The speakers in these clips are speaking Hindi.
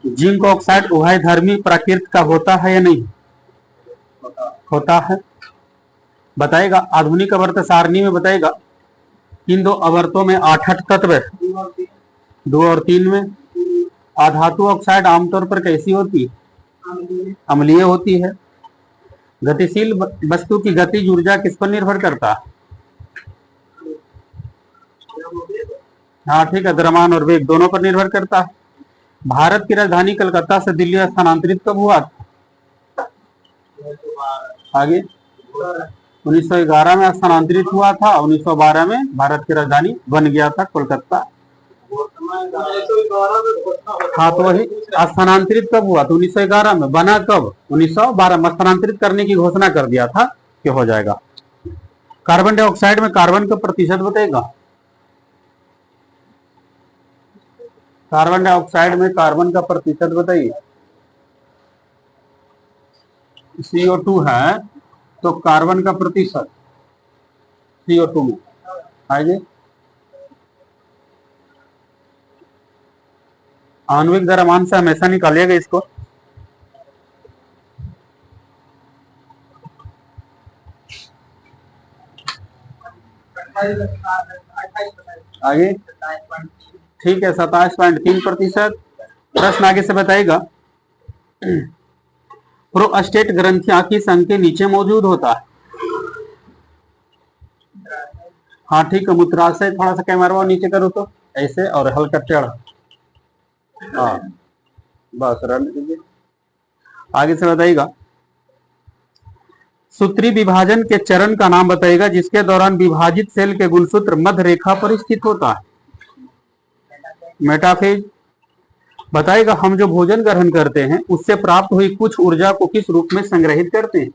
जिंक ऑक्साइड उभयधर्मी प्रकृति का होता है या नहीं होता है? बताएगा। आधुनिक आवर्त सारणी में बताएगा इन दो आवर्तों में 8 तत्व है, 2 और 3 में। अधातु ऑक्साइड आमतौर पर कैसी होती है? अम्लीय होती है। गतिशील वस्तु की गतिज ऊर्जा किस पर निर्भर करता है? हाँ ठीक है, द्रव्यमान और वेग दोनों पर निर्भर करता है। भारत की राजधानी कलकत्ता से दिल्ली स्थानांतरित कब हुआ था? आगे 1911 में स्थानांतरित हुआ था। 1912 में भारत की राजधानी बन गया था कोलकाता। हाँ तो वही स्थानांतरित कब हुआ था? 1911 में। बना कब? 1912 में। स्थानांतरित करने की घोषणा कर दिया था कि हो जाएगा। कार्बन डाइऑक्साइड में कार्बन का प्रतिशत बताएगा। कार्बन डाइऑक्साइड में कार्बन का प्रतिशत बताइए। CO2 है तो कार्बन का प्रतिशत CO2 में आइए। आणविक द्रव्यमान से हमेशा निकालिएगा इसको। आगे ठीक है 27.3%। प्रश्न आगे से बताएगा प्रोस्टेट ग्रंथियां किस अंग के नीचे मौजूद होता है? हाँ ठीक है, मूत्राशय। थोड़ा सा कैमरा नीचे करो तो ऐसे और हल्का टेढ़ा। हाँ बस रन कीजिए। आगे से बताइएगा सूत्री विभाजन के चरण का नाम बताइएगा जिसके दौरान विभाजित सेल के गुणसूत्र मध्य रेखा पर स्थित होता है। मेटाफेज। बताएगा हम जो भोजन ग्रहण करते हैं उससे प्राप्त हुई कुछ ऊर्जा को किस रूप में संग्रहित करते हैं?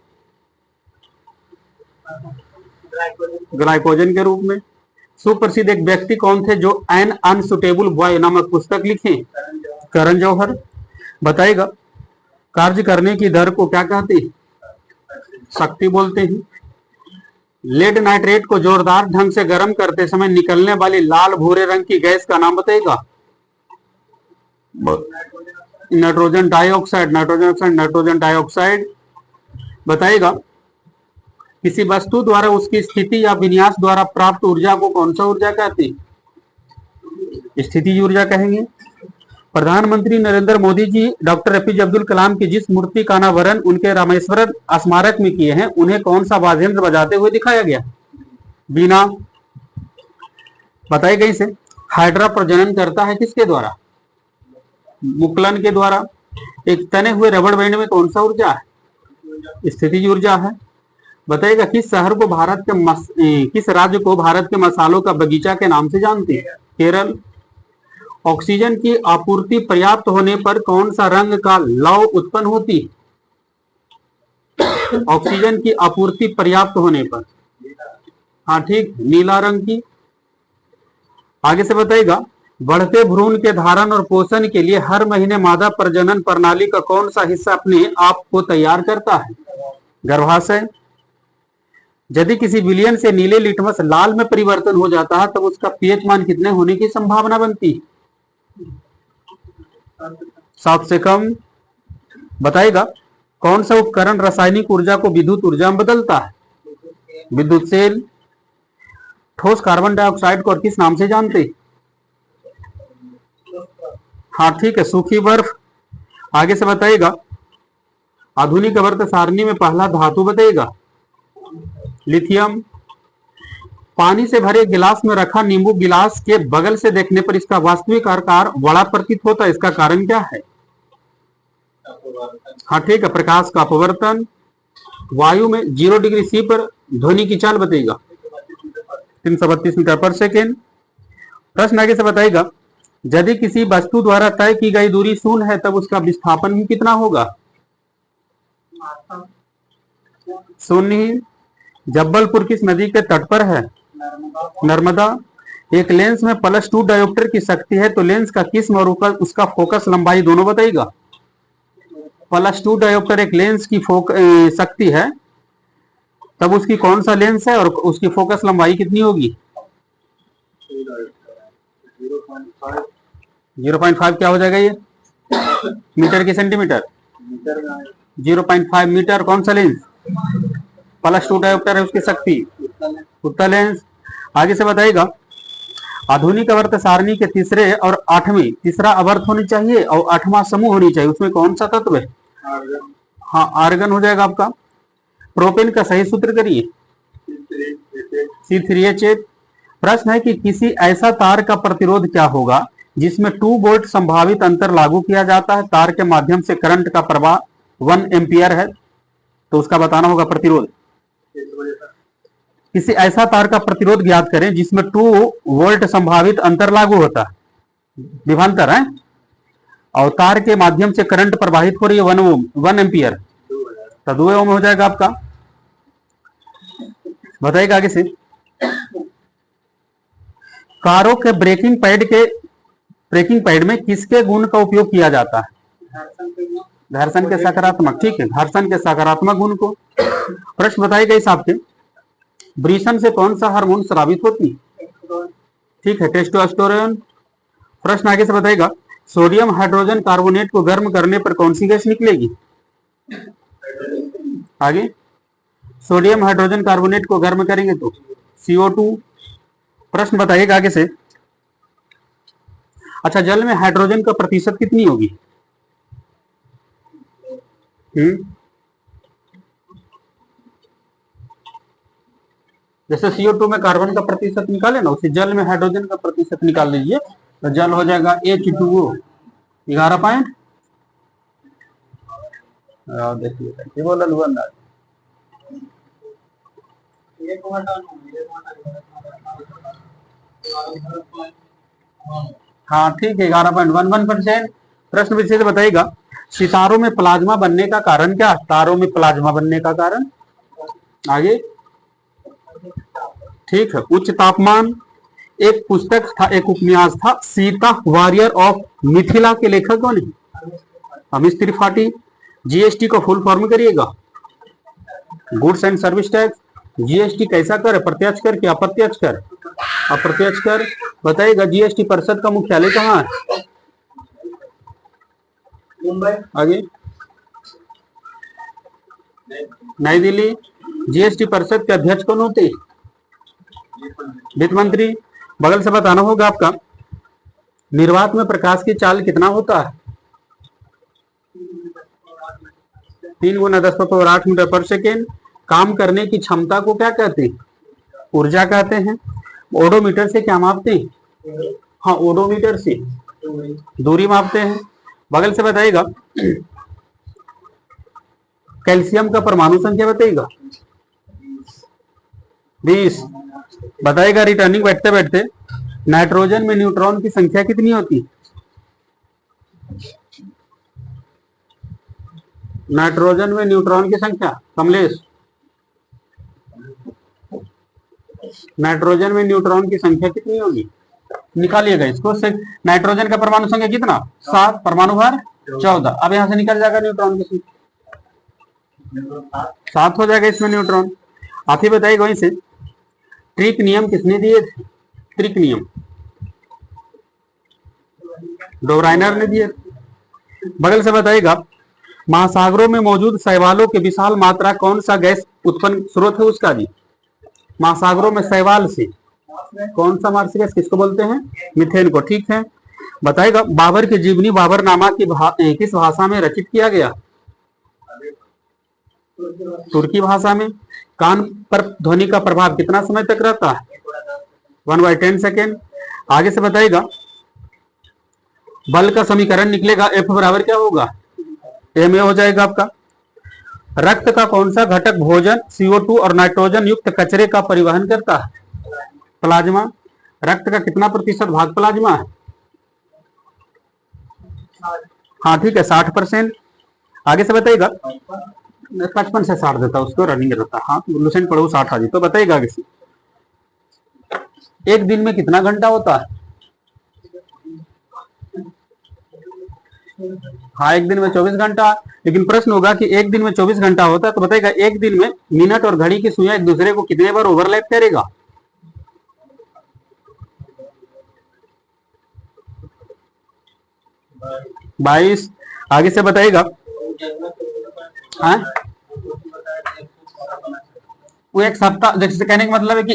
ग्लाइकोजन के रूप में। सुप्रसिद्ध एक व्यक्ति कौन थे जो एन अनसुटेबल बॉय नामक पुस्तक लिखे? करण जौहर। बताएगा कार्य करने की दर को क्या कहते हैं? शक्ति बोलते हैं। लेड नाइट्रेट को जोरदार ढंग से गर्म करते समय निकलने वाली लाल भूरे रंग की गैस का नाम बताएगा। Nitrogen dioxide. Nitrogen dioxide. बताएगा किसी वस्तु द्वारा उसकी स्थिति या विन्यास द्वारा प्राप्त ऊर्जा को कौन सा ऊर्जा कहते हैं? स्थिति ऊर्जा कहेंगे। प्रधानमंत्री नरेंद्र मोदी जी डॉक्टर APJ अब्दुल कलाम की जिस मूर्ति का अनावरण उनके रामेश्वरम स्मारक में किए हैं उन्हें कौन सा वाद्ययंत्र बजाते हुए दिखाया गया? बीना। बताई गई से हाइड्रा प्रजनन करता है किसके द्वारा? मुकुलन के द्वारा। एक तने हुए रबड़ बैंड में कौन सा ऊर्जा है? स्थिति ऊर्जा है। बताइएगा किस शहर को भारत के किस राज्य को भारत के मसालों का बगीचा के नाम से जानते हैं? केरल। ऑक्सीजन की आपूर्ति पर्याप्त होने पर कौन सा रंग का लौ उत्पन्न होती है? ऑक्सीजन की आपूर्ति पर्याप्त होने पर हाँ ठीक नीला रंग की। आगे से बताइएगा बढ़ते भ्रूण के धारण और पोषण के लिए हर महीने मादा प्रजनन प्रणाली का कौन सा हिस्सा अपने आप को तैयार करता है? गर्भाशय। यदि किसी विलयन से नीले लिटमस लाल में परिवर्तन हो जाता है तब उसका pH मान कितने होने की संभावना बनती है? 7 से कम। बताएगा कौन सा उपकरण रासायनिक ऊर्जा को विद्युत ऊर्जा में बदलता है? विद्युत सेल। ठोस कार्बन डाइऑक्साइड को और किस नाम से जानते हैं? हाँ ठीक है सूखी बर्फ। आगे से बताइएगा आधुनिक आवर्त सारणी में पहला धातु बताइएगा। लिथियम। पानी से भरे गिलास में रखा नींबू गिलास के बगल से देखने पर इसका वास्तविक आकार बड़ा प्रतीत होता है, इसका कारण क्या है? हाँ ठीक है प्रकाश का अपवर्तन। वायु में 0 डिग्री C पर ध्वनि की चाल बताइएगा 332 मीटर पर सेकेंड। प्रश्न आगे से बताइएगा यदि किसी वस्तु द्वारा तय की गई दूरी 0 है तब उसका विस्थापन भी कितना होगा? 0 ही। जबलपुर किस नदी के तट पर है? नर्मदा। एक लेंस में +2 डायोप्टर की शक्ति है तो लेंस का किस्म और उसका फोकस लंबाई दोनों बताइएगा। +2 डायोप्टर एक लेंस की शक्ति है तब उसकी कौन सा लेंस है और उसकी फोकस लंबाई कितनी होगी? 0.5 क्या हो जाएगा ये? मीटर की सेंटीमीटर? 0.5 मीटर कौन सा लेंस? +2 डायोप्टर है उसकी शक्ति, उत्तल लेंस। आगे से बताइएगा, आधुनिक आवर्त सारणी के तीसरे और आठवीं, तीसरा आवर्त होनी चाहिए और आठवां समूह होनी चाहिए, उसमें कौन सा तत्व है? हाँ, आर्गन हो जाएगा आपका। प्रोपेन का सही सूत्र करिए, C3H8। प्रश्न है कि किसी ऐसा तार का प्रतिरोध क्या होगा जिसमें 2 वोल्ट संभावित अंतर लागू किया जाता है, तार के माध्यम से करंट का प्रवाह 1 एम्पियर है, तो उसका बताना होगा प्रतिरोध। किसी ऐसा तार का प्रतिरोध ज्ञात करें जिसमें 2 वोल्ट संभावित अंतर लागू होता है, विभवांतर है, और तार के माध्यम से करंट प्रवाहित हो रही है 1 एम्पियर, तो 2 ओम हो जाएगा आपका। बताइएगा आगे से, कारों के ब्रेकिंग पैड में किसके गुण का उपयोग किया जाता है? घर्षण के सकारात्मक, ठीक है, घर्षण के सकारात्मक गुण को। प्रश्न बताइएगा इस आपके, वृषण से कौन सा हार्मोन स्रावित होती है? ठीक है, टेस्टोस्टेरोन। प्रश्न आगे से बताइएगा, सोडियम हाइड्रोजन कार्बोनेट को गर्म करने पर कौन सी गैस निकलेगी? आगे, सोडियम हाइड्रोजन कार्बोनेट को गर्म करेंगे तो CO2। प्रश्न बताइएगा आगे से, अच्छा, जल में हाइड्रोजन का प्रतिशत कितनी होगी? जैसे CO2 में कार्बन का प्रतिशत निकाले ना, उसी जल में हाइड्रोजन का प्रतिशत निकाल लीजिए, तो जल हो जाएगा H2O 11 देखिए बोला लुअन। हाँ ठीक है, 11.11%। प्रश्न विशेष बताइएगा, सितारों में प्लाज्मा बनने का कारण क्या? तारों में प्लाज्मा बनने का कारण, आगे, ठीक है, उच्च तापमान। एक पुस्तक था, एक उपन्यास था, सीता वॉरियर ऑफ मिथिला के लेखक कौन है? अमिश त्रिपाठी। GST को फुल फॉर्म करिएगा, goods and service tax. GST कैसा कर है? प्रत्यक्ष कर क्या अप्रत्यक्ष कर? अप्रत्यक्ष कर। बताइएगा, GST परिषद का मुख्यालय कहाँ है? मुंबई। आगे, नई दिल्ली। GST परिषद के अध्यक्ष कौन होते? वित्त मंत्री। बगल से बताना होगा आपका, निर्वात में प्रकाश की चाल कितना होता है? 3 × 10⁸ मीटर पर सेकेंड। काम करने की क्षमता को क्या कहते हैं? ऊर्जा कहते हैं। ओडोमीटर से क्या मापते हैं? हाँ, ओडोमीटर से दूरी मापते हैं। बगल से बताइएगा, कैल्शियम का परमाणु संख्या बताइएगा, 20। बताइएगा, रिटर्निंग बैठते बैठते, नाइट्रोजन में न्यूट्रॉन की संख्या कितनी होती? नाइट्रोजन में न्यूट्रॉन की संख्या, कमलेश, नाइट्रोजन में न्यूट्रॉन की संख्या कितनी होगी? निकालिएगा इसको। नाइट्रोजन का परमाणु संख्या कितना? 7, परमाणु भार 14। अब यहां से निकल जाएगा न्यूट्रॉन की संख्या, 7 हो जाएगा इसमें न्यूट्रॉन। आप ही बताइएगा वहीं से, ट्रिक नियम किसने दिए थे? ट्रिक नियम डोब्राइनर ने दिए। बगल से बताइएगा, महासागरों में मौजूद शैवालों की विशाल मात्रा कौन सा गैस उत्पन्न स्रोत है उसका जी? महासागरों में शैवाल से कौन सा मार्स गैस किसको बोलते हैं? मीथेन को। ठीक है, बताइएगा, बाबर की जीवनी बाबरनामा की किस भाषा में रचित किया गया? तुर्की भाषा में। कान पर ध्वनि का प्रभाव कितना समय तक रहता है? 1/10 सेकेंड। आगे से बताइएगा, बल का समीकरण निकलेगा, F बराबर क्या होगा? ma हो जाएगा आपका। रक्त का कौन सा घटक भोजन, CO2 और नाइट्रोजन युक्त कचरे का परिवहन करता है? प्लाज्मा। रक्त का कितना प्रतिशत भाग प्लाज्मा है? हाँ ठीक है, 60%। आगे से बताइएगा, 55 से 60 देता उसको, रनिंग रहता। हाँ, लुसेंट पढ़ो 60 आ जी। तो बताइएगा आगे से, एक दिन में कितना घंटा होता है? हाँ, एक दिन में 24 घंटा। लेकिन प्रश्न होगा कि एक दिन में 24 घंटा होता है, तो बताइएगा, एक दिन में मिनट और घड़ी की सुइयां एक दूसरे को कितने बार ओवरलैप करेगा? 22। आगे से बताइएगा। हाँ, वो एक सप्ताह, जैसे कहने का मतलब है कि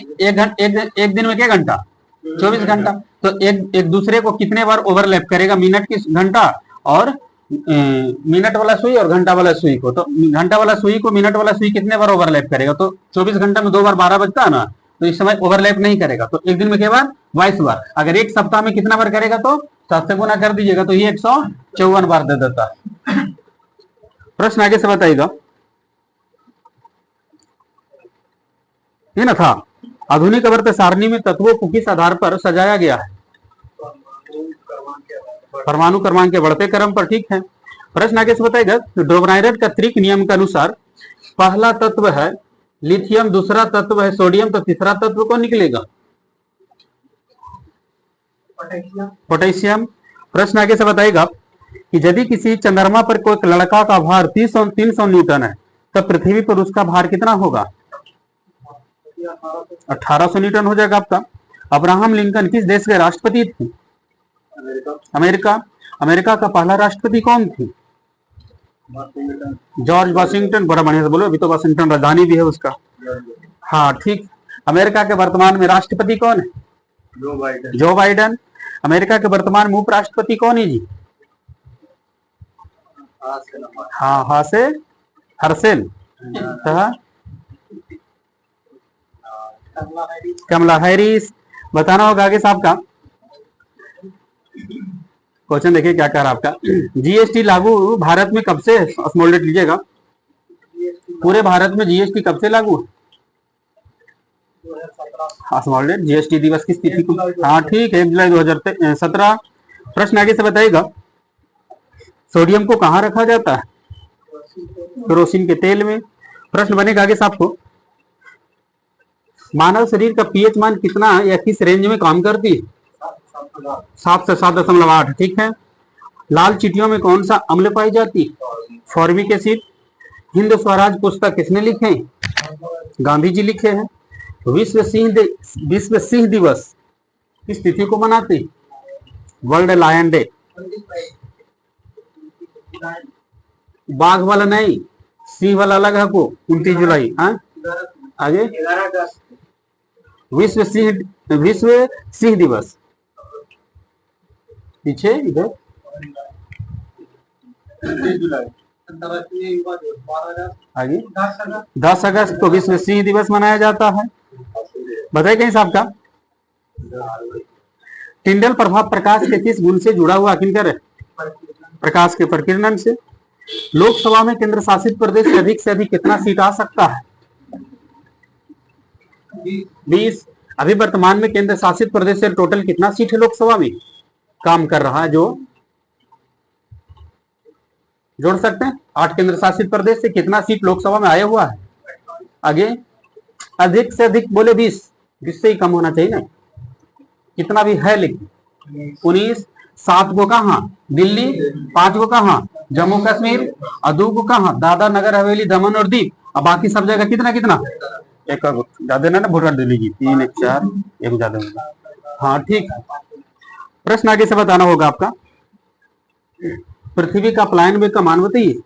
एक दिन में क्या घंटा, 24 घंटा। तो एक दूसरे को कितने बार ओवरलैप करेगा, मिनट की घंटा और मिनट वाला सुई और घंटा वाला सुई को। तो घंटा वाला सुई को मिनट वाला सुई कितने बार ओवरलैप करेगा, तो 24 घंटा में 2 बार 12 बजता है ना, तो इस समय ओवरलैप नहीं करेगा। तो एक दिन में क्या बार, 22 बार। अगर एक सप्ताह में कितना बार करेगा, तो 7 से गुना कर दीजिएगा, तो ये 154 बार दे देता है। प्रश्न आगे से बताइएगा। ये ना था, आधुनिक आवर्त सारणी में तत्वों को किस आधार पर सजाया गया है? परमाणु क्रमांक के बढ़ते क्रम पर, ठीक है। प्रश्न आगे से बताएगा। डोबराइडर का त्रिक नियम के अनुसार पहला तत्व है लिथियम, दूसरा तत्व है सोडियम, तो तीसरा तत्व कौन निकलेगा? पोटेशियम। प्रश्न आगे से बताएगा कि यदि किसी चंद्रमा पर कोई लड़का का भार 300 न्यूटन है, तब पृथ्वी पर उसका भार कितना होगा? 1800 न्यूटन हो जाएगा आपका। अब्राहम लिंकन किस देश के राष्ट्रपति थे? अमेरिका। अमेरिका का पहला राष्ट्रपति कौन थे? George Washington. बड़ा बढ़िया से बोलो, अभी तो वाशिंगटन राजधानी भी है उसका। हाँ ठीक। अमेरिका के वर्तमान में राष्ट्रपति कौन है? Joe Biden. अमेरिका के वर्तमान में उपराष्ट्रपति कौन है जी? हाँ से हर्षेल। कमला हैरिस। बताना होगा आगे साहब का क्वेश्चन। देखिए क्या कह रहा आपका। जीएसटी लागू भारत में कब से? स्मॉल लेट लीजिएगा। पूरे भारत में जीएसटी कब से लागू? Small late. जीएसटी दिवस किस तिथि को? हाँ ठीक है, 1 जुलाई 2017। प्रश्न आगे से बताइएगा। सोडियम को कहाँ रखा जाता है? केरोसिन के तेल में। प्रश्न बनेगा आगे साहब को। मानव शरीर का पीएच मान कितना या किस रेंज में काम करती है? 7 से 7.8, ठीक है। लाल चींटियों में कौन सा अम्ल पाई जाती है? Formic acid. हिंद स्वराज पुस्तक किसने लिखे? गांधी जी लिखे हैं। विश्व सिंह दिवस किस तिथि को मनाते हैं? World lion day. बाघ वाला नहीं, सिंह वाला अलग है को 29 जुलाई। हाँ आगे। विश्व सिंह दिवस पीछे इधर आगे 10 अगस्त को विश्व सिंह दिवस मनाया जाता है। बताइए कहीं साहब का। टिंडल प्रभाव प्रकाश के किस गुण से जुड़ा हुआ? किनकर है? प्रकाश के प्रकीर्णन से। लोकसभा में केंद्र शासित प्रदेश से अधिक कितना सीट आ सकता है? 20। अभी वर्तमान में केंद्र शासित प्रदेश से टोटल कितना सीट है लोकसभा में काम कर रहा है? जो जोड़ सकते हैं 8 केंद्र शासित प्रदेश से कितना सीट लोकसभा में आया हुआ है? आगे। अधिक से अधिक बोले 20, 20 से ही कम होना चाहिए ना, कितना भी है लेकिन 19। 7 को कहा दिल्ली, 5 को कहा जम्मू कश्मीर, और 2 को कहा दादरा नगर हवेली दमन और दीव, और बाकी सब जगह कितना कितना? एक ज्यादा ना वोटर दिल्ली की 3 1 4 एक ज्यादा। हाँ ठीक है। प्रश्न आगे से बताना होगा आपका। पृथ्वी का पलायन वेग का मान बताइए।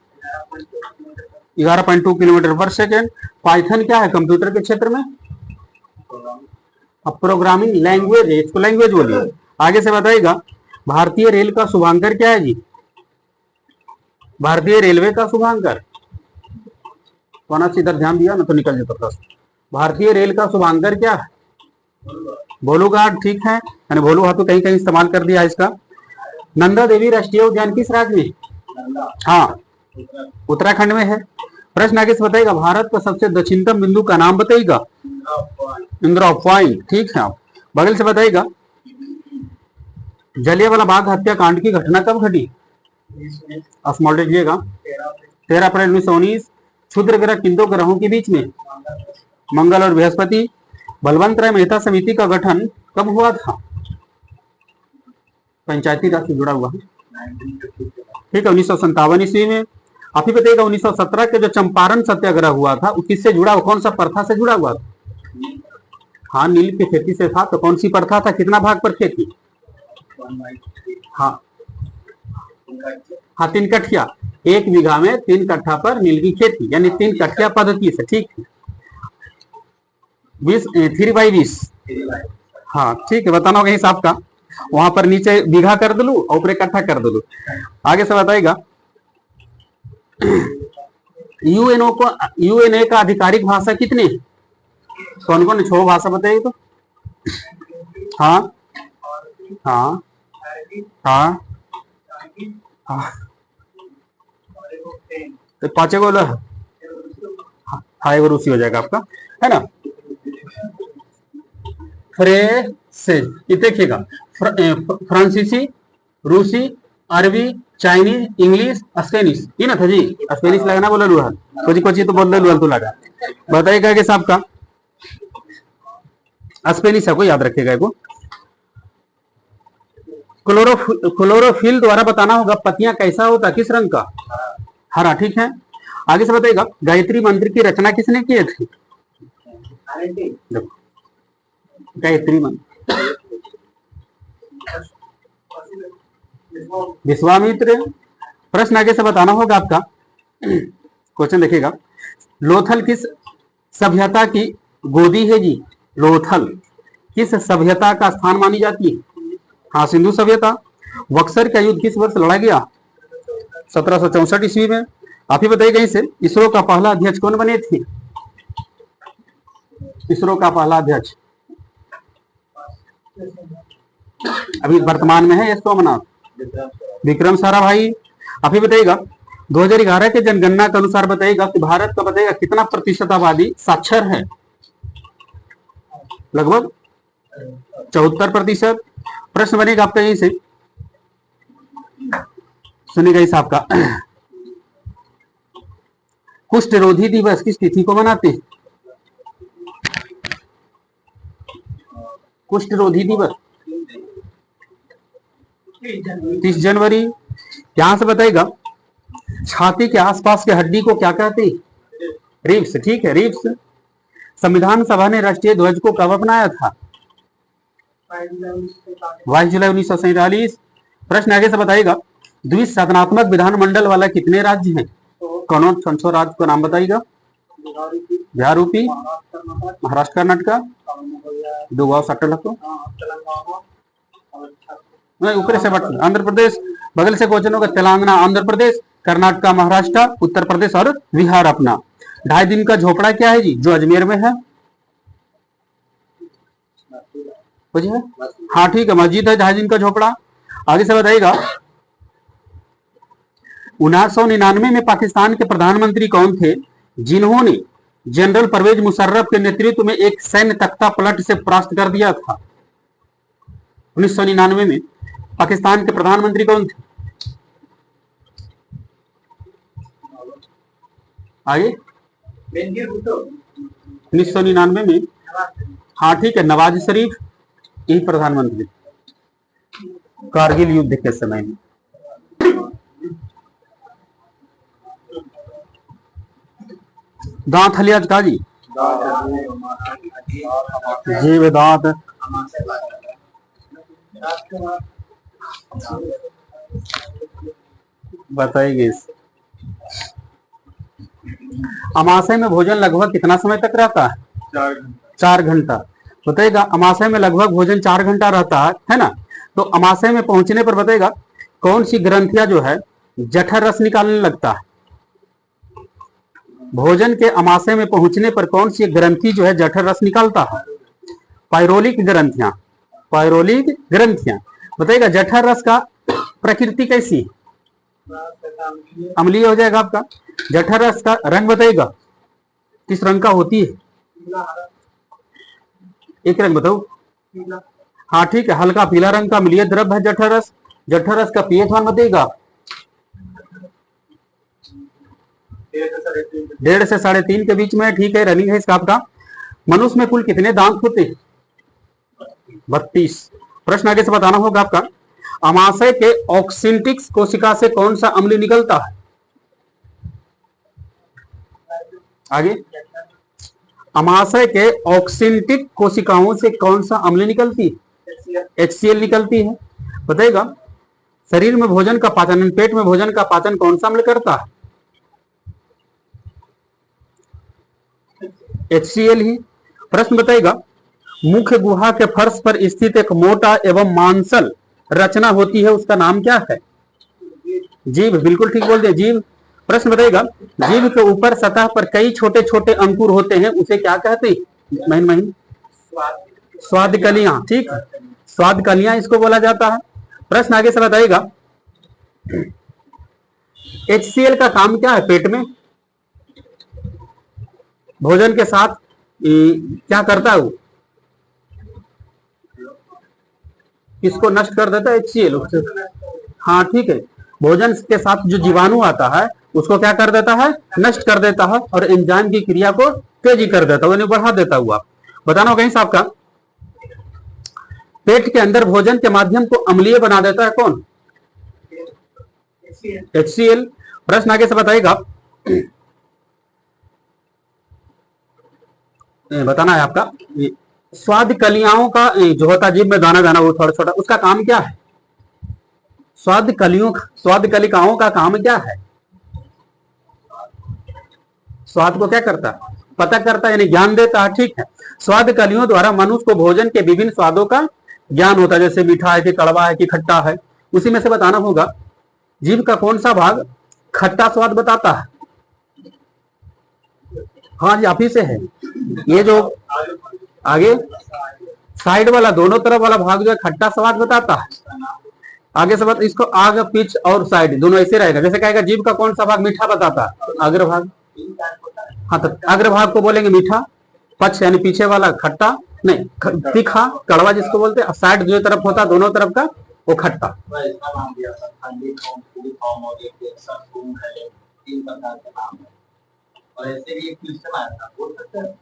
11.2 किलोमीटर पर सेकेंड। पाइथन क्या है कंप्यूटर के क्षेत्र में? अब प्रोग्रामिंग लैंग्वेज है, इसको लैंग्वेज बोलिए। आगे से बताइएगा। भारतीय रेल का शुभांकर क्या है जी? भारतीय रेलवे का शुभांकर कौन? इधर ध्यान दिया ना तो निकल जाता प्रश्न। भारतीय रेल का शुभांकर क्या है? भोलू घाट, ठीक है। मैंने भोलू घाट तो कहीं कहीं इस्तेमाल कर दिया इसका। नंदा देवी राष्ट्रीय उद्यान किस राज्य में? हाँ उत्तराखंड में है। प्रश्न आगे से बताइएगा। भारत का सबसे दक्षिणतम बिंदु का नाम बताइएगा। इंदिरा पॉइंट, ठीक है। बगल से बताइएगा। जलियांवाला बाग हत्याकांड की घटना कब घटी? स्मॉल लीजिएगा। 13 अप्रैल 1919। क्षुद्र ग्रह किन 2 ग्रहों के बीच में? मंगल और बृहस्पति। बलवंत राय मेहता समिति का गठन कब हुआ था? पंचायती राज से जुड़ा हुआ है, ठीक है, 1957 ईस्वी में। आप ही बताइएगा 1917 के जो चंपारण सत्याग्रह हुआ था वो किससे जुड़ा हुआ? कौन सा प्रथा से जुड़ा हुआ था? हाँ नील की खेती से था। तो कौन सी प्रथा था? कितना भाग पर खेती? हाँ हाँ, 3 कठिया, 1 बीघा में 3 कट्ठा पर नील की खेती, यानी 3 कठिया पद्धति से। ठीक है, 3/20। हाँ ठीक है, बताना होगा हिसाब का। वहां पर नीचे बीघा कर दलू और ऊपर इकट्ठा कर दलू। आगे से बताएगा, यूएनए का आधिकारिक भाषा कितनी है? कौन कौन? 6 भाषा बताइए तो। हाँ हाँ हाँ हाँ, तो 5 गो हाँ, एगो रूसी हो जाएगा आपका, है ना। फ्रेंसेज, ये देखिएगा, फ्रांसीसी, रूसी, अरबी, चाइनीज, इंग्लिश, स्पेनिश, ये ना था जी। स्पेनिश लगना बोले लुहा, कोची कोची तो बोल लुहा तो लगा। बताइएगा कि साहब का स्पेनिश है, को याद रखिएगा। को क्लोरोफिल द्वारा बताना होगा पत्तियां कैसा होता, किस रंग का? हरा। ठीक है, आगे से बताइएगा, गायत्री मंत्र की रचना किसने की थी? गायत्री मंत्र विश्वामित्र। प्रश्न आगे से बताना होगा आपका, क्वेश्चन देखिएगा, लोथल किस सभ्यता की गोदी है जी? लोथल किस सभ्यता का स्थान मानी जाती है? हाँ, सिंधु सभ्यता। बक्सर का युद्ध किस वर्ष लड़ा गया? 1764 ईस्वी में। आप ही बताइए कहीं से, इसरो का पहला अध्यक्ष कौन बने थे? इसरो का पहला अध्यक्ष अभी वर्तमान में है एस सोमनाथ, विक्रम साराभाई। आप ही बताइएगा, 2011 के जनगणना के अनुसार बताइएगा कि भारत का बताइएगा कितना प्रतिशत आबादी साक्षर है? लगभग 74%। प्रश्न बनेगा आपका यहीं से, सुनिएगा इस आपका, कुष्ठ रोधी दिवस किस तिथि को मनाते हैं? कुष्ठ रोधी दिवस 30 जनवरी। यहां से बताएगा, छाती के आसपास के हड्डी को क्या कहते हैं? रिब्स। ठीक है, रिब्स। संविधान सभा ने राष्ट्रीय ध्वज को कब अपनाया था? 22 जुलाई 1947। प्रश्न आगे से बताइएगा, द्विसदनात्मक विधानमंडल वाला कितने राज्य हैं? कौन कौन से राज्य को नाम बताइएगा? बिहार, यूपी, महाराष्ट्र, कर्नाटक, दो सट्टल ऊपर से आंध्र प्रदेश, बगल से क्वेश्चन होगा, तेलंगाना, आंध्र प्रदेश, कर्नाटक, महाराष्ट्र, उत्तर प्रदेश और बिहार अपना। 2.5 दिन का झोपड़ा क्या है जी, जो अजमेर में है? हाँ ठीक है, मस्जिद है 2.5 दिन का झोपड़ा। आगे से बताइएगा, 1999 में पाकिस्तान के प्रधानमंत्री कौन थे जिन्होंने जनरल परवेज मुशर्रफ के नेतृत्व में एक सैन्य तख्ता पलट से परास्त कर दिया था? 1999 में पाकिस्तान के प्रधानमंत्री कौन थे? आगे 1999 में, हाँ ठीक है, नवाज शरीफ, यही प्रधानमंत्री कारगिल युद्ध के समय में। दांत हलिया का जी, जीव दांत। बताइए, अमाशय में भोजन लगभग कितना समय तक रहता है? 4 घंटा। बताइएगा, अमाशय में लगभग भोजन 4 घंटा रहता है ना। तो अमाशय में पहुंचने पर बताइएगा, कौन सी ग्रंथियां जो है जठर रस निकालने लगता है? भोजन के अमाशय में पहुंचने पर कौन सी ग्रंथि जो है जठर रस निकालता है? पायरोलिक ग्रंथियां। पायरोलिक ग्रंथियां। बताइएगा, जठर रस का प्रकृति कैसी है? अम्लीय हो जाएगा आपका। जठर रस का रंग बताइएगा, किस रंग का होती है? एक रंग बताओ। हाँ ठीक है, हल्का पीला रंग का अम्लीय द्रव है जठर रस। जठर रस का पीएच मान बताइएगा, 1.5 से 3.5 के बीच में। ठीक है, रनिंग है इसका आपका। मनुष्य में कुल कितने दांत होते हैं? 32। प्रश्न आगे से बताना होगा आपका, अमाशय के ऑक्सिंटिक्स कोशिका से कौन सा अम्ल निकलता है? आगे, अमाशय के ऑक्सिंटिक कोशिकाओं से कौन सा अम्ल निकलती है? HCl निकलती है। बताइएगा, शरीर में भोजन का पाचन, पेट में भोजन का पाचन कौन सा अम्ल करता है? HCl ही। प्रश्न बताइएगा, मुख्य गुहा के फर्श पर स्थित एक मोटा एवं मांसल रचना होती है, उसका नाम क्या है? जीभ, बिल्कुल ठीक बोल दिया, जीभ। प्रश्न बताइएगा, जीभ के ऊपर सतह पर कई छोटे छोटे अंकुर होते हैं, उसे क्या कहते हैं? महीन महीन स्वाद कलियां, ठीक, स्वाद कलियां इसको बोला जाता है। प्रश्न आगे से बताइएगा, HCl का काम क्या है? पेट में भोजन के साथ क्या करता है वो? किसको नष्ट कर देता है? HCl। हाँ ठीक है, भोजन के साथ जो जीवाणु आता है उसको क्या कर देता है? नष्ट कर देता है, और एंजाइम की क्रिया को तेजी कर देता है, बढ़ा देता हुआ। बताना होगा कहीं आपका, पेट के अंदर भोजन के माध्यम को अम्लीय बना देता है कौन? HCl। प्रश्न आगे से बताइएगा, बताना है आपका, स्वाद कलियाओं का जो होता है जीभ में दाना दाना वो थोड़ा छोटा, उसका काम क्या है? स्वाद कलिकाओं का काम क्या है? स्वाद को क्या करता है? पता करता है, यानी ज्ञान देता है, ठीक है। स्वाद कलियों द्वारा मनुष्य को भोजन के विभिन्न स्वादों का ज्ञान होता है, जैसे मीठा है कि कड़वा है कि खट्टा है। उसी में से बताना होगा, जीभ का कौन सा भाग खट्टा स्वाद बताता है? हाँ जी, आप ही से है ये जो आगे साइड वाला, दोनों तरफ वाला भाग जो है खट्टा स्वाद बताता है। आगे से बात, इसको आग, पिच और साइड दोनों ऐसे रहेगा। जैसे कहेगा जीभ का कौन सा भाग मीठा बताता है? अग्रभाग। हाँ, तो अग्रभाग को बोलेंगे मीठा, पक्ष यानी पीछे वाला खट्टा, नहीं तीखा, कड़वा जिसको बोलते हैं। साइड जो तरफ होता है दोनों तरफ का, वो खट्टा।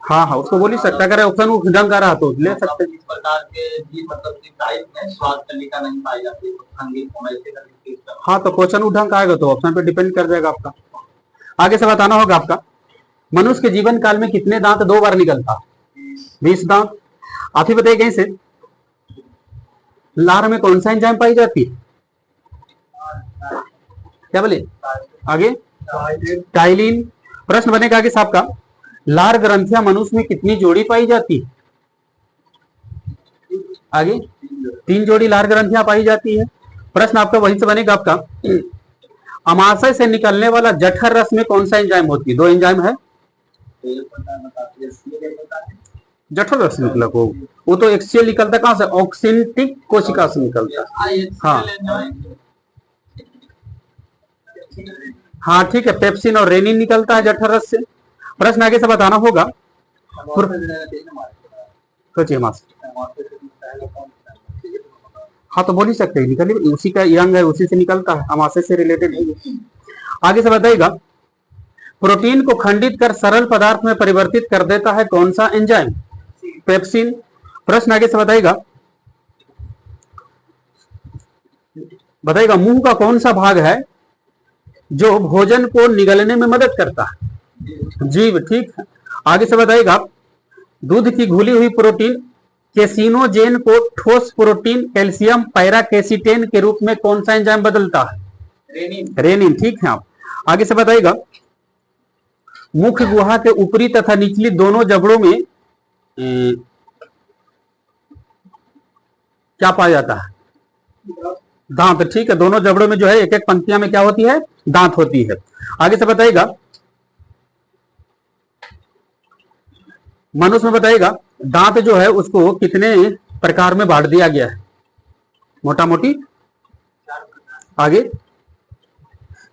हाँ हाँ, उसको बोल ही सकता, अगर ऑप्शन ढंग का रहा तो ले सकते। इस प्रकार के जीभ मतलब टाइप में स्वाद कलिका नहीं पाई जाती, हाँ तो क्वेश्चन ढंग का आएगा तो ऑप्शन पे डिपेंड कर जाएगा आपका। आगे से बताना होगा आपका, मनुष्य के जीवन काल में कितने दांत 2 बार निकलता? 20 दांत। आप ही बताइए कहीं से, लार में कौन सा एंजाइम पाई जाती है? क्या बोले आगे? टाइलिन। प्रश्न बनेगा आगे साहब का, लार ग्रंथियां मनुष्य में कितनी जोड़ी पाई जाती है? आगे 3 जोड़ी लार ग्रंथियां पाई जाती है। प्रश्न आपका वहीं से बनेगा आपका, अमाशय से निकलने वाला जठर रस में कौन सा एंजाइम होती है? 2 एंजाइम है। जठर रस निकला को, वो तो HCl निकलता कहां से? ऑक्सिंटिक कोशिका से निकलता है। हाँ हाँ ठीक है, पेप्सिन और रेनिन निकलता है जठर रस से। प्रश्न आगे से बताना होगा, हाँ तो बोल ही सकते हैं, निकल उसी का यंग है, उसी से निकलता है, अमाशय से रिलेटेड है। आगे से बताइएगा, प्रोटीन को खंडित कर सरल पदार्थ में परिवर्तित कर देता है कौन सा एंजाइम? पेप्सिन। प्रश्न आगे से बताइएगा, मुंह का कौन सा भाग है जो भोजन को निगलने में मदद करता है? जीभ, ठीक है। आगे से बताइएगा, दूध की घुली हुई प्रोटीन केसिनोजेन को ठोस प्रोटीन कैल्शियम पैराकेसिटेन के रूप में कौन सा एंजाइम बदलता है? रेनिन, ठीक है। आप आगे से बताइएगा, मुख्य गुहा के ऊपरी तथा निचली दोनों जबड़ों में क्या पाया जाता है? दांत, ठीक है। दोनों जबड़ों में जो है एक एक पंक्तियां में क्या होती है? दांत होती है। आगे से बताइएगा, मनुष्य में बताइएगा, दांत जो है उसको कितने प्रकार में बांट दिया गया है? मोटा मोटी आगे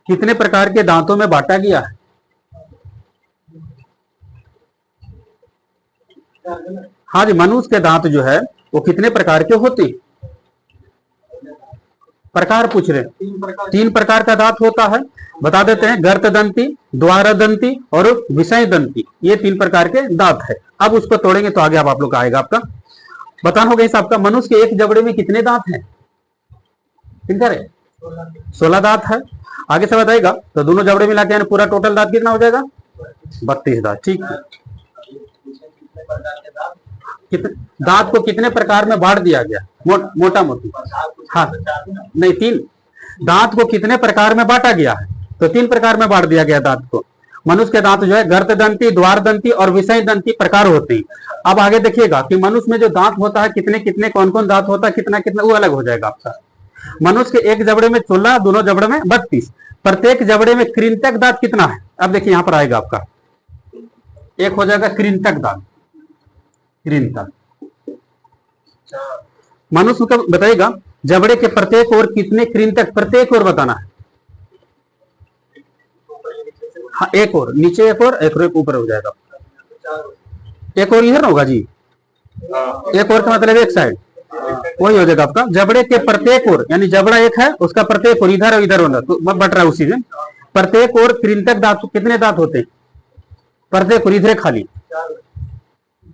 कितने प्रकार के दांतों में बांटा गया है? हाँ जी, मनुष्य के दांत जो है वो कितने प्रकार के होते हैं? प्रकार पूछ रहे, 3 प्रकार का दांत होता है, बता देते हैं, गर्तदंती, द्वारदंती और विषय दंती, ये 3 प्रकार के दांत है। अब उसको तोड़ेंगे तो आगे आप लोग का आएगा। आपका बताना होगा, इस आपका मनुष्य के एक जबड़े में कितने दांत हैं? कितने? 16 दांत है। आगे से बताएगा, तो दोनों जबड़े मिला के पूरा टोटल दांत कितना हो जाएगा? 32 दांत, ठीक है। दांत को कितने प्रकार में बांट दिया गया? मोटा मोटी, हाँ नहीं 3, दांत को कितने प्रकार में बांटा गया है? तो 3 प्रकार में बांट दिया गया दांत को। मनुष्य के दांत जो है गर्त दंती, द्वार दंती और विषय दंती प्रकार होते हैं। अब आगे देखिएगा कि मनुष्य में जो दांत होता है कितने कितने कौन कौन दांत होता है, कितना कितना, वो अलग हो जाएगा आपका। मनुष्य के एक जबड़े में 16, दोनों जबड़े में 32, प्रत्येक जबड़े में कृंतक दांत कितना है? अब देखिए यहां पर आएगा आपका, एक हो जाएगा कृंतक दांत, कृंतक। मनुष्य का बताइएगा जबड़े के प्रत्येक ओर कितने कृंतक, प्रत्येक ओर बताना है। हाँ, एक और नीचे, एक और ऊपर हो जाएगा। एक और इधर होगा जी, एक और का मतलब एक साइड, वही हो जाएगा आपका। जबड़े के प्रत्येक ओर, यानी जबड़ा एक है, उसका प्रत्येक ओर इधर और इधर होना, तो बट रहा है उसी में। प्रत्येक ओर कृंतक दांत कितने दांत होते हैं? प्रत्येक ओर इधर खाली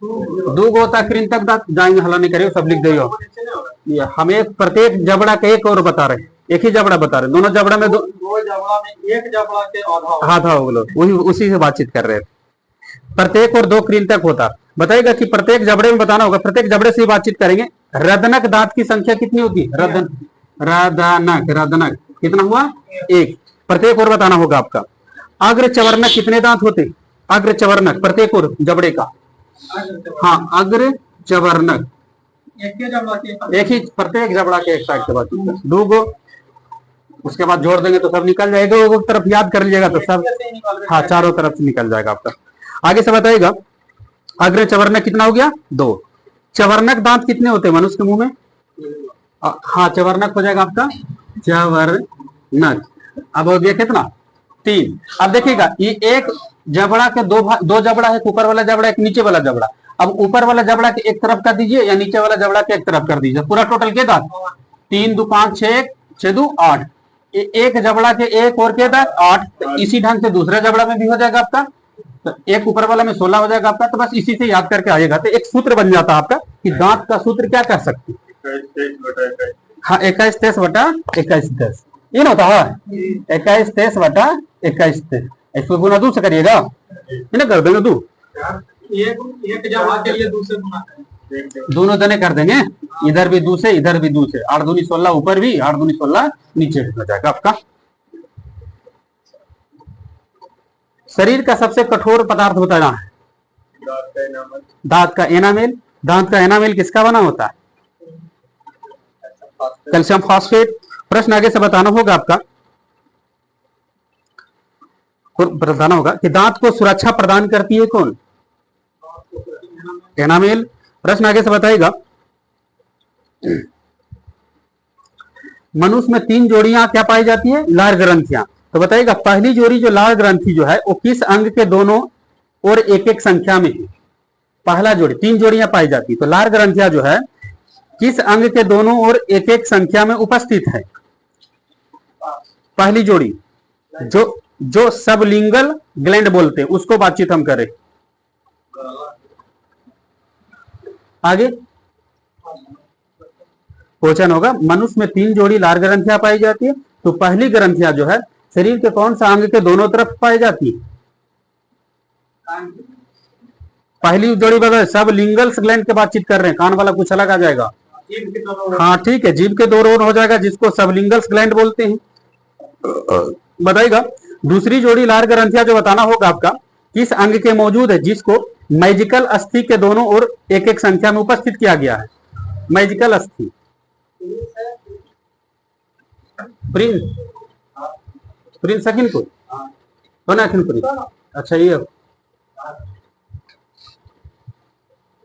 2 होता कृंतक दांत। जाएंगे हला नहीं करिए, सब लिख दे। हम एक प्रत्येक जबड़ा के एक और बता रहे हैं, एक ही जबड़ा बता रहे हैं। दोनों जबड़ा में दो जबड़ा में एक जबड़ा के आधा हो गया, वही उसी से बातचीत कर रहे हैं। प्रत्येक और 2 कृंतक होता। बताइएगा कि प्रत्येक जबड़े में बताना होगा, प्रत्येक जबड़े से बातचीत करेंगे। रदनक दांत की संख्या कितनी होगी? रदनक कितना हुआ? 1। प्रत्येक और बताना होगा आपका। अग्र चवर्णक कितने दांत होते? अग्र चवर्णक प्रत्येक और जबड़े का, हाँ अग्र चवर्णक एक ही, प्रत्येक जबड़ा के एक साइड के बाद 2 गो, उसके बाद जोड़ देंगे तो सब निकल जाएगा। वो तरफ याद कर लीजिएगा तो सब, हाँ चारों तरफ से निकल जाएगा आपका। आगे से बताइएगा अग्र चवर्णक कितना हो गया? 2। चवर्णक दांत कितने होते हैं मनुष्य के मुंह में? हाँ चवर्णक हो जाएगा आपका चवर्णक। अब हो गया कितना? 3। अब देखिएगा ये एक जबड़ा के दो जबड़ा है, ऊपर वाला जबड़ा एक नीचे वाला जबड़ा। अब ऊपर वाला जबड़ा के एक तरफ कर दीजिए या नीचे वाला जबड़ा के एक तरफ कर दीजिए, पूरा टोटल के दांत 3 2 5 6 6 2 8। एक जबड़ा के एक और के दांत 8। तो इसी ढंग से दूसरा जबड़ा में भी हो जाएगा आपका, तो एक ऊपर वाला में 16 हो जाएगा आपका। तो बस इसी से याद करके आएगा, तो एक सूत्र बन जाता है आपका कि दांत का सूत्र क्या कह सकते हैं? हाँ 21 23 बटा 21 10, ये ना होता है 21 23 बटा 21 23। इसको गुना 2 से करिएगा, ना कर देंगे 2, एक जबड़ा के लिए 2 से गुना करेंगे, दोनों जने कर देंगे, इधर भी 2 से इधर भी 2 से। 8 दूनी 16 ऊपर भी, 8 दूनी 16 नीचे भी हो जाएगा आपका। शरीर का सबसे कठोर पदार्थ होता है दांत का एनामेल। दांत का एनामेल किसका बना होता है? Calcium phosphate. प्रश्न आगे से बताना होगा आपका, बताना होगा कि दांत को सुरक्षा प्रदान करती है कौन? एनामेल। प्रश्न आगे से बताएगा मनुष्य में 3 जोड़ियां क्या पाई जाती है? लार ग्रंथियां। तो बताइएगा पहली जोड़ी जो लार ग्रंथि जो है वो किस अंग के दोनों और एक एक संख्या में है? पहला जोड़ी, 3 जोड़ियां पाई जाती है, तो लार ग्रंथियां जो है किस अंग के दोनों और एक एक संख्या में उपस्थित है? पहली जोड़ी जो सबलिंगल ग्लैंड बोलते हैं, उसको बातचीत हम करें। आगे क्वेश्चन होगा मनुष्य में 3 जोड़ी लार ग्रंथियां पाई जाती है, तो पहली ग्रंथियां जो है शरीर के कौन सा अंग के दोनों तरफ पाई जाती है? पहली जोड़ी बता, सब लिंगल्स ग्लैंड की बातचीत कर रहे हैं, कान वाला कुछ अलग आ जाएगा। हाँ ठीक है, जीभ के 2 रोड हो जाएगा जिसको सब लिंगल्स ग्लैंड बोलते हैं। बताइएगा दूसरी जोड़ी लार ग्रंथियां जो बताना होगा आपका किस अंग के मौजूद है, जिसको मैजिकल अस्थि के दोनों ओर एक एक संख्या में उपस्थित किया गया है? मैजिकल अस्थि, प्रिंस अखिनपुर, अखिनपुरी। अच्छा ये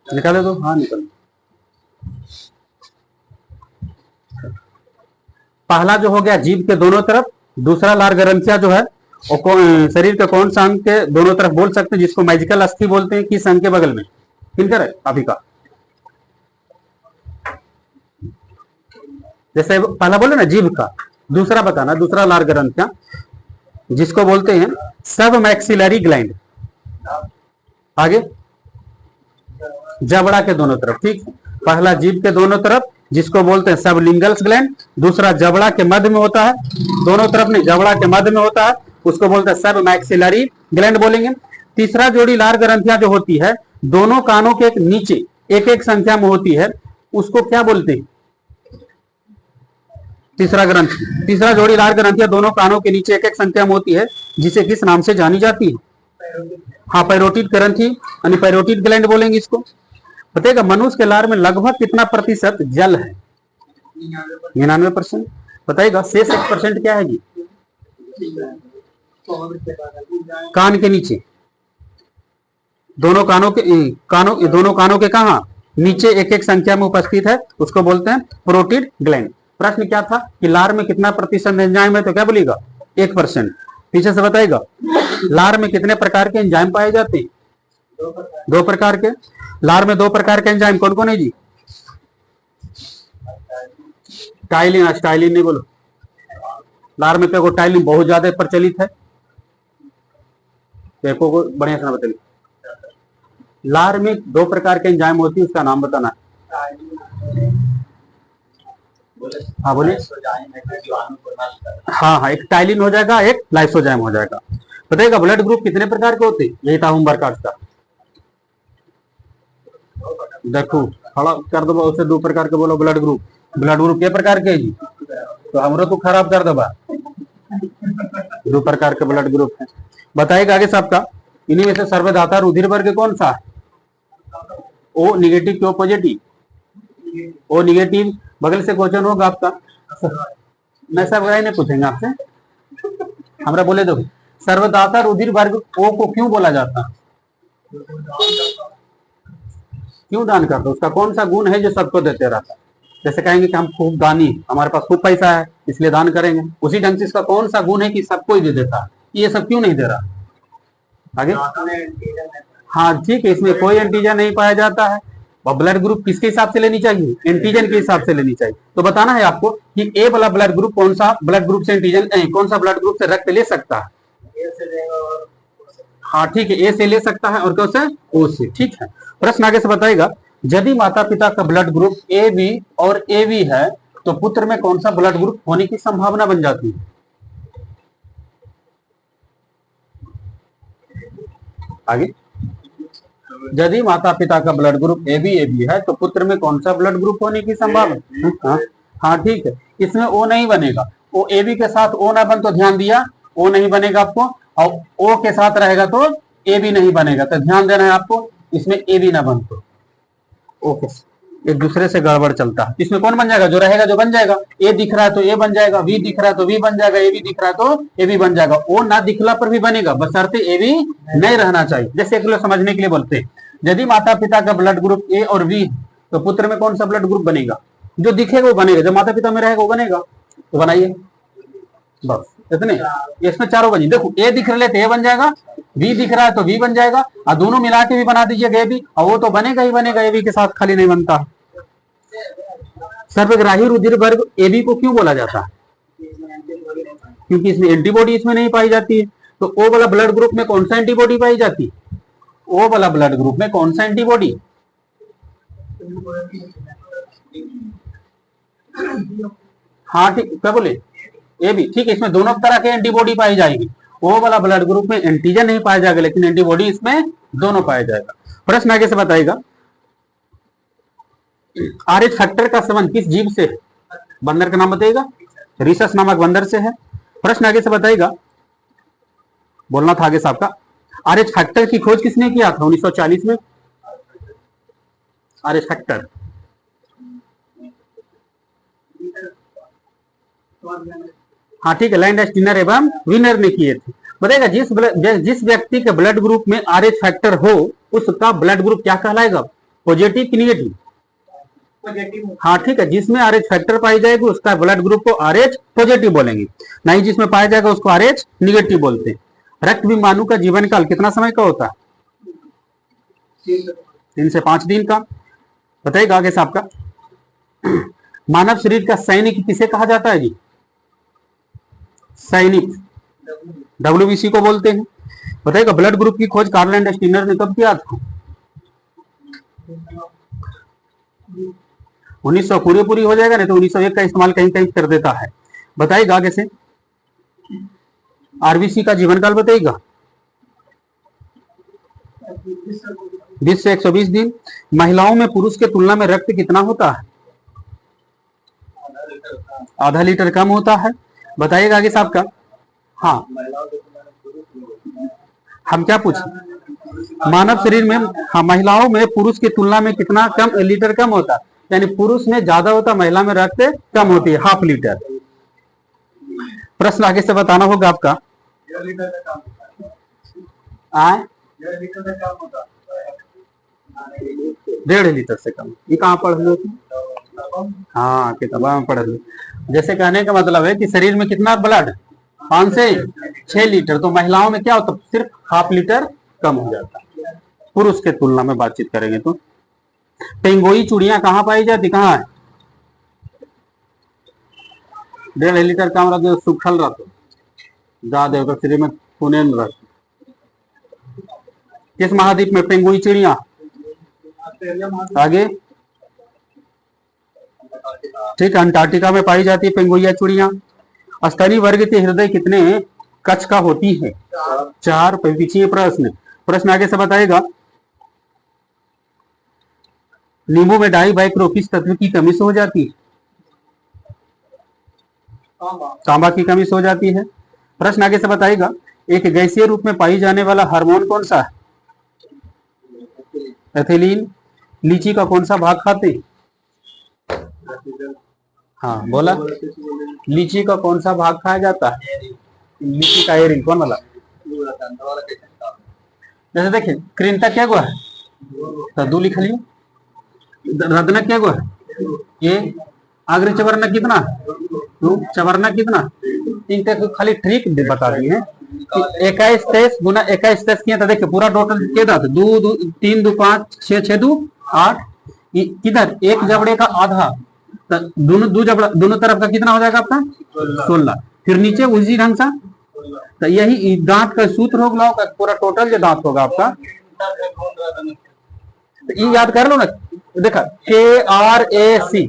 निकाले दो, हाँ निकाल। पहला जो हो गया जीभ के दोनों तरफ, दूसरा लार ग्रंथियां जो है शरीर के कौन सा अंग के दोनों तरफ बोल सकते हैं, जिसको मैजिकल अस्थि बोलते हैं? किस अंग के बगल में? किनकर है अभी का? जैसे पहला बोले ना जीभ का, दूसरा बताना, दूसरा लार ग्रंथियां जिसको बोलते हैं सब मैक्सिलरी ग्लैंड। आगे जबड़ा के दोनों तरफ, ठीक। पहला जीभ के दोनों तरफ जिसको बोलते हैं सब लिंगल्स ग्लैंड, दूसरा जबड़ा के मध्य में होता है, दोनों तरफ नहीं जबड़ा के मध्य में होता है, उसको बोलते हैं सब मैक्सिलरी ग्लैंड बोलेंगे। तीसरा जोड़ी लार ग्रंथियां जो होती है दोनों कानों के एक नीचे एक एक संख्या में होती है, उसको क्या बोलते हैं? तीसरा ग्रंथि, तीसरा जोड़ीदार ग्रंथियां दोनों कानों के नीचे एक एक संख्या में होती है, जिसे किस नाम से जानी जाती है? हाँ, पैरोटिड ग्रंथि यानी पैरोटिड ग्लैंड बोलेंगे इसको। बताइएगा मनुष्य के लार में लगभग कितना प्रतिशत जल है? 99%। बताइएगा शेष 1% क्या है जी? कान के नीचे, दोनों कानों के कहा नीचे एक एक संख्या में उपस्थित है, उसको बोलते हैं पैरोटिड ग्लैंड। प्रश्न क्या था कि लार में कितना प्रतिशत एंजाइम है, तो क्या बोलेगा? 1%। पीछे से बताइएगा लार में कितने प्रकार के एंजाइम पाए जाते हैं? 2 प्रकार के। लार में 2 प्रकार के एंजाइम कौन कौन है जी? टाइलिन, स्टाइलिन नहीं बोलो। लार में देखो टाइलिन बहुत ज्यादा प्रचलित है, देखो को बढ़िया से बताइए। लार में 2 प्रकार के एंजाइम होती है, उसका नाम बताना। हाँ बोलिए। हाँ हाँ, एक टाइलिन हो जाएगा, एक लाइसोजाइम हो जाएगा। बताइएगा ब्लड ग्रुप कितने प्रकार के होते हैं? यही था होमवर्क आज का। देखो खड़ा कर दो, उसे 2 प्रकार के बोलो ब्लड ग्रुप। ब्लड ग्रुप के प्रकार के जी? तो हमरो तो खराब कर दो, 2 प्रकार के ब्लड ग्रुप है। बताइएगा आगे सबका, इन्हीं में से सर्वधाता रुधिर वर्ग कौन सा है? ओ निगेटिव क्यों पॉजिटिव? O negative. बगल से क्वेश्चन होगा आपका, मैं सब नहीं पूछेंगे आपसे, हमरा बोले दो सर्वदाता रुधिर वर्ग ओ को क्यों बोला जाता है? क्यों दान करते? उसका कौन सा गुण है जो सबको देते रहता है? जैसे कहेंगे कि हम खूब दानी, हमारे पास खूब पैसा है इसलिए दान करेंगे, उसी ढंग से इसका कौन सा गुण है कि सबको ही दे देता है? ये सब क्यों नहीं दे रहा? आगे। हाँ ठीक है, इसमें कोई एंटीजन नहीं पाया जाता है। और ब्लड ग्रुप किसके हिसाब से लेनी चाहिए? एंटीजन के हिसाब से लेनी चाहिए। तो बताना है आपको कि ए वाला ब्लड ग्रुप कौन सा ब्लड ग्रुप से एंटीजन, कौन सा ब्लड ग्रुप से रक्त ले सकता है? हाँ ठीक है, ए से ले सकता है और कौन से? ओ से। ठीक है, प्रश्न आगे से बताएगा, यदि माता पिता का ब्लड ग्रुप ए बी और ए बी है तो पुत्र में कौन सा ब्लड ग्रुप होने की संभावना बन जाती है? आगे, यदि माता पिता का ब्लड ग्रुप ए बी है तो पुत्र में कौन सा ब्लड ग्रुप होने की संभावना? हाँ ठीक है, इसमें ओ नहीं बनेगा। ओ ए बी के साथ ओ ना बन तो ध्यान दिया, ओ नहीं बनेगा आपको, और ओ के साथ रहेगा तो ए बी नहीं बनेगा, तो ध्यान देना है आपको, इसमें ए बी ना बन तो ओके, एक दूसरे से गड़बड़ चलता है। इसमें कौन बन जाएगा? जो रहेगा जो बन जाएगा। ए दिख रहा है तो ए बन जाएगा, वी दिख रहा है तो वी बन जाएगा, ए बी दिख रहा है तो ए बी बन जाएगा। ओ ना दिखला पर भी बनेगा, बशर्ते ए बी नहीं रहना चाहिए। जैसे एक लोग समझने के लिए बोलते हैं, यदि माता पिता का ब्लड ग्रुप ए और बी तो पुत्र में कौन सा ब्लड ग्रुप बनेगा? जो दिखेगा वो बनेगा, जो माता पिता में रहेगा वो बनेगा। तो बनाइए बस इतने, इसमें चारों बनी। देखो ए दिख रहे तो ए बन जाएगा, वी दिख रहा है तो वी बन जाएगा, और दोनों मिला के भी बना दीजिएगा ए बी, और वो तो बनेगा ही बनेगा, ए बी के साथ खाली नहीं बनता। सर्वग्राही रुधिर वर्ग ए बी को क्यों बोला जाता है? क्योंकि इसमें एंटीबॉडी इसमें नहीं पाई जाती है। तो ओ वाला ब्लड ग्रुप में कौन सा एंटीबॉडी पाई जाती है? ओ वाला ब्लड ग्रुप में कौन सा एंटीबॉडी? हाँ ठीक, क्या बोले? A B. ठीक है, इसमें दोनों तरह के एंटीबॉडी पाई जाएगी। ओ वाला ब्लड ग्रुप में एंटीजन नहीं पाया जाएगा, लेकिन एंटीबॉडी इसमें दोनों पाया जाएगा। प्रश्न आगे से बताएगा, आरएच फैक्टर का संबंध किस जीव से? बंदर का नाम बताइएगा, रिसस नामक बंदर से है। प्रश्न आगे से बताइएगा, बोलना था आगे साहब का, आरएच फैक्टर की खोज किसने किया था 1940 में? आरएच फैक्टर हाँ ठीक है, लैंड स्टीनर एवं विनर ने किए थे। बताएगा जिस व्यक्ति के ब्लड ग्रुप में आरएच फैक्टर हो उसका ब्लड ग्रुप क्या कहलाएगा? पॉजिटिव कि निगेटिव? हाँ ठीक है, जिसमें आरएच फैक्टर पाई जाएगी उसका ब्लड ग्रुप को आरएच पॉजिटिव बोलेंगे, नहीं जिसमें पाया जाएगा उसको आरएच निगेटिव बोलते हैं। रक्त बिंबाणु का जीवन काल कितना समय का होता है? 3 से 5 दिन का। बताइएगा आगे साहब का, मानव शरीर का सैनिक किसे कहा जाता है जी? सैनिक डब्ल्यूबीसी को बोलते हैं। बताइएगा ब्लड ग्रुप की खोज कार्ल लैंड स्टीनर ने कब किया था? 1900 पूरी हो जाएगा, नहीं तो 1901 का इस्तेमाल कहीं कहीं कर देता है। बताइएगा आगे से, आरबीसी का जीवन काल बताइएगा। 20 से 120 दिन। महिलाओं में पुरुष के तुलना में रक्त कितना होता है? आधा लीटर कम होता है। बताइएगा आगे साहब का। हाँ, हम क्या पूछे, मानव शरीर में, हाँ, महिलाओं में पुरुष की तुलना में कितना कम लीटर कम होता है, यानी पुरुष में ज्यादा होता, महिला में रक्त कम होती है, हाफ लीटर। प्रश्न आगे से बताना होगा आपका। आए 1.5 लीटर से कम, ये कहाँ पढ़ लो? हाँ, किताबा में पढ़ लो। जैसे कहने का मतलब है कि शरीर में कितना ब्लड, 5 से 6 लीटर, तो महिलाओं में क्या होता, सिर्फ हाफ लीटर कम हो जाता है पुरुष के तुलना में बातचीत करेंगे तो। पेंगोई चूड़ियां कहाँ पाई जाती, कहाँ है? 1.5 लीटर कम रहते, सूखल रहते, ज्यादा होता शरीर में, खूने में रहते। किस महाद्वीप में पेंगोई चिड़िया? आगे, ठीक है, अंटार्कटिका में पाई जाती है पेंगोइया चिड़िया। स्तरीय वर्ग के हृदय कितने कक्ष का होती है? 4। पीछे प्रश्न, प्रश्न आगे से बताएगा। नींबू में डाई बाइक्रो किस तत्व की कमी से हो जाती है? तांबा की कमी से हो जाती है। प्रश्न आगे से बताएगा। एक गैसीय रूप में पाई जाने वाला हार्मोन कौन सा है? एथिलीन। लीची का कौन सा भाग खाते हैं? हाँ, बोला, लीची का कौन सा भाग खाया जाता है? लीची का एरिन, कौन वाला? जैसे देखिए, कृंतक क्या हुआ है, कद्दू लिख लियो। रत्नक क्या हुआ है, ये। आग्र चवरना कितना, 2। चवरना कितना, 3। खाली ट्रिक बता दी है। 21 23 गुना 21 23 किया था, देखिए पूरा टोटल कितना था, 2 3 2 5 6 6 2 8। किधर एक जबड़े का आधा, दोनों तरफ का कितना हो जाएगा आपका, 16। फिर नीचे उसी ढंग से, तो यही दांत का सूत्र होगा, पूरा टोटल जो दांत होगा आपका, तो ये याद कर लो ना। देखा, KRAC,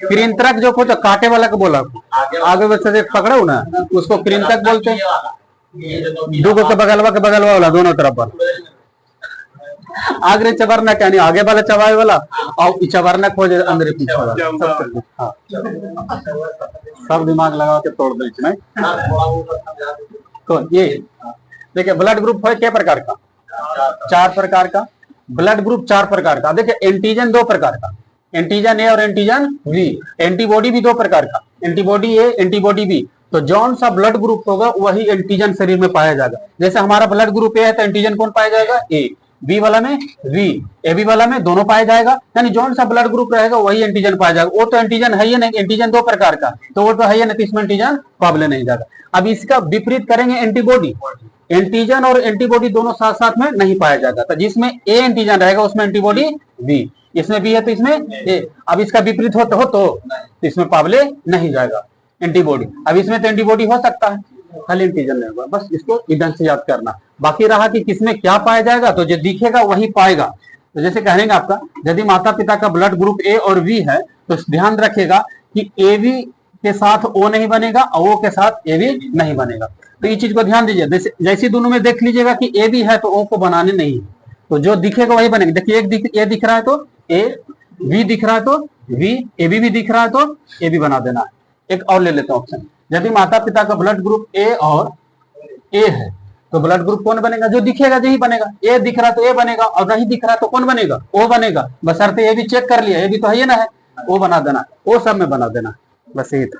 कृंतक जो कुछ काटे वाला को बोला, आगे बच्चे से पकड़ो ना, उसको कृंतक बोलते हैं। दो के बगलवा वाला दोनों तरफ पर। आगे चबरनक यानी आगे वाला चबाए वाला, और चबरनक हो जाए अंदर पीछे वाला। हाँ, सब दिमाग लगा के तोड़ दे। तो ये देखिए, ब्लड ग्रुप है क्या प्रकार का? 4 प्रकार का। ब्लड ग्रुप 4 प्रकार का। देखिए, एंटीजन 2 प्रकार का, एंटीजन ए और एंटीजन बी। एंटीबॉडी भी 2 प्रकार का, एंटीबॉडी ए, एंटीबॉडी बी। तो जौन सा ब्लड ग्रुप होगा वही एंटीजन शरीर में पाया जाएगा। जैसे हमारा ब्लड ग्रुप ए है तो एंटीजन कौन पाया जाएगा, ए। बी वाला में वी, ए बी वाला में दोनों पाया जाएगा। यानी जौन सा ब्लड ग्रुप रहेगा वही एंटीजन पाया जाएगा। वो तो एंटीजन है ही नहीं, एंटीजन 2 प्रकार का, तो वो तो है ही नहीं, इसमें एंटीजन पाबले नहीं जाएगा। अब इसका विपरीत करेंगे, एंटीबॉडी। एंटीजन और एंटीबॉडी दोनों साथ साथ में नहीं पाया जाता, तो जिसमें ए एंटीजन रहेगा उसमें एंटीबॉडी बी, इसमें बी है तो इसमें ए। अब इसका विपरीत हो तो इसमें पाबले नहीं जाएगा एंटीबॉडी। अब इसमें तो एंटीबॉडी हो सकता है, खाली एंटीजन नहीं होगा। बस इसको इधर से याद करना। बाकी रहा कि किसमें क्या पाया जाएगा, तो जो दिखेगा वही पाएगा। तो जैसे कहेंगे आपका, यदि माता पिता का ब्लड ग्रुप ए और बी है तो ध्यान रखिएगा कि ए बी के साथ ओ नहीं बनेगा और ओ के साथ ए बी नहीं बनेगा। तो ये चीज को ध्यान दीजिए। जैसे दोनों में देख लीजिएगा कि ए बी है तो ओ को बनाने नहीं है, तो जो दिखेगा वही बनेगा। देखिए, एक ए दिख रहा है तो ए, बी दिख रहा है तो बी, ए बी भी दिख रहा है तो ए बी बना देना है। एक और ले लेते हैं ऑप्शन। यदि माता पिता का ब्लड ग्रुप ए और ए है तो ब्लड ग्रुप कौन बनेगा, जो दिखेगा यही बनेगा। ए दिख रहा तो ए बनेगा, और नहीं दिख रहा तो कौन बनेगा, ओ बनेगा। बस अर्थ ए भी चेक कर लिया, ए भी तो है ना है, ओ बना देना, ओ सब में बना देना। बस यही था।